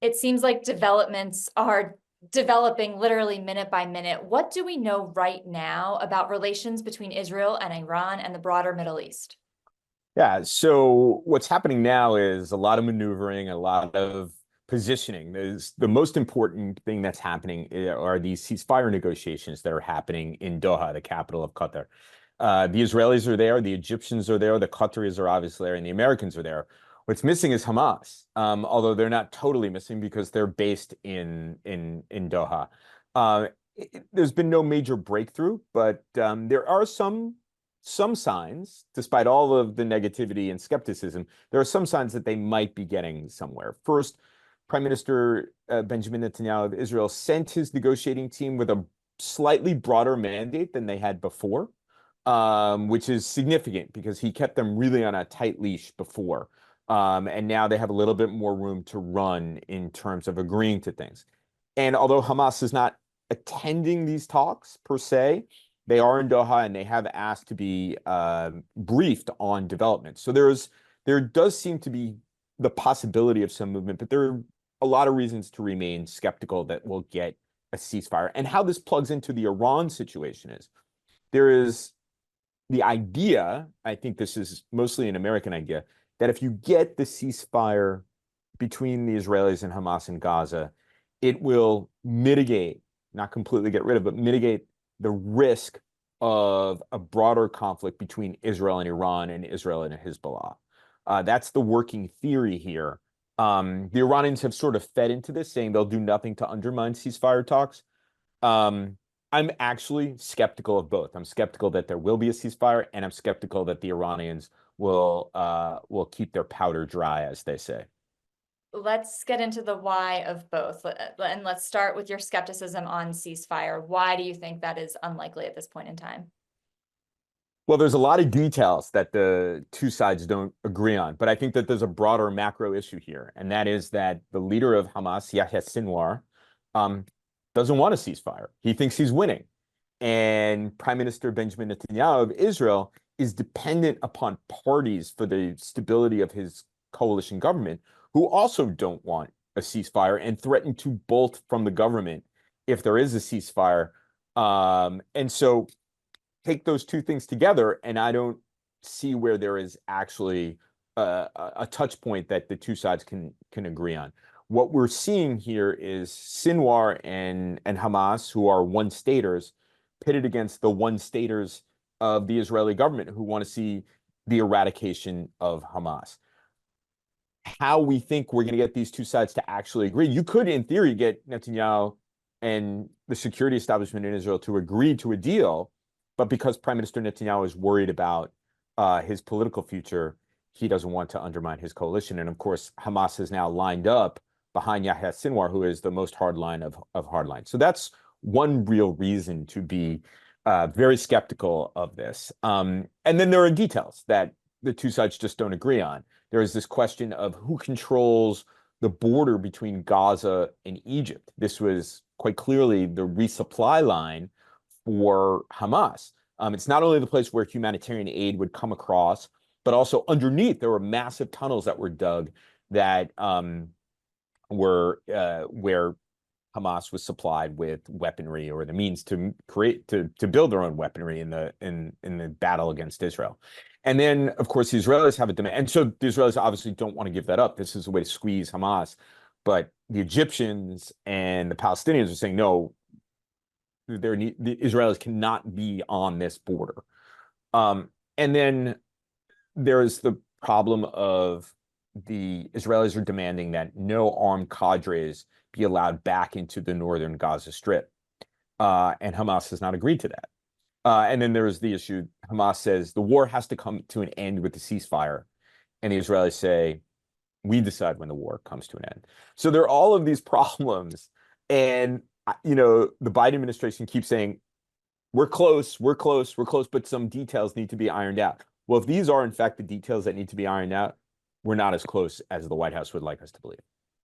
It seems like developments are developing literally minute by minute. What do we know right now about relations between Israel and Iran and the broader Middle East? Yeah, so what's happening now is a lot of maneuvering, a lot of positioning. The most important thing that's happening are these ceasefire negotiations that are happening in Doha, the capital of Qatar. The Israelis are there, the Egyptians are there, the Qataris are obviously there, and the Americans are there. What's missing is Hamas, although they're not totally missing because they're based in Doha. There's been no major breakthrough, but there are some signs, despite all of the negativity and skepticism, there are some signs that they might be getting somewhere. First, Prime Minister Benjamin Netanyahu of Israel sent his negotiating team with a slightly broader mandate than they had before, which is significant because he kept them really on a tight leash before. And now they have a little bit more room to run in terms of agreeing to things. And although Hamas is not attending these talks per se, they are in Doha and they have asked to be briefed on development. So there does seem to be the possibility of some movement, but there are a lot of reasons to remain skeptical that we'll get a ceasefire. And how this plugs into the Iran situation is there is the idea, I think this is mostly an American idea, that if you get the ceasefire between the Israelis and Hamas in Gaza, it will mitigate, not completely get rid of, but mitigate the risk of a broader conflict between Israel and Iran and Israel and Hezbollah. That's the working theory here. The Iranians have sort of fed into this, saying they'll do nothing to undermine ceasefire talks. I'm actually skeptical of both. I'm skeptical that there will be a ceasefire, and I'm skeptical that the Iranians will keep their powder dry, as they say. Let's get into the why of both. And let's start with your skepticism on ceasefire. Why do you think that is unlikely at this point in time? Well, there's a lot of details that the two sides don't agree on, but I think that there's a broader macro issue here, and that is that the leader of Hamas, Yahya Sinwar, doesn't want a ceasefire. He thinks he's winning. And Prime Minister Benjamin Netanyahu of Israel is dependent upon parties for the stability of his coalition government who also don't want a ceasefire and threaten to bolt from the government if there is a ceasefire. And so take those two things together, and I don't see where there is actually a touch point that the two sides can agree on. What we're seeing here is Sinwar and Hamas, who are one-staters, pitted against the one-staters of the Israeli government who want to see the eradication of Hamas. How we think we're going to get these two sides to actually agree. You could, in theory, get Netanyahu and the security establishment in Israel to agree to a deal, but because Prime Minister Netanyahu is worried about his political future, he doesn't want to undermine his coalition. And of course, Hamas has now lined up behind Yahya Sinwar, who is the most hardline of hardline. So that's one real reason to be very skeptical of this. And then there are details that the two sides just don't agree on. There is this question of who controls the border between Gaza and Egypt. This was quite clearly the resupply line for Hamas. It's not only the place where humanitarian aid would come across, but also underneath there were massive tunnels that were dug that were where Hamas was supplied with weaponry or the means to build their own weaponry in the battle against Israel. And then, of course, the Israelis have a demand. And so the Israelis obviously don't want to give that up. This is a way to squeeze Hamas. But the Egyptians and the Palestinians are saying, no, the Israelis cannot be on this border. And then there's the problem of the Israelis are demanding that no armed cadres be allowed back into the northern Gaza Strip. And Hamas has not agreed to that. And then there's the issue, Hamas says the war has to come to an end with the ceasefire. And the Israelis say, we decide when the war comes to an end. So there are all of these problems. And, the Biden administration keeps saying, we're close, but some details need to be ironed out. Well, if these are, in fact, the details that need to be ironed out, we're not as close as the White House would like us to believe.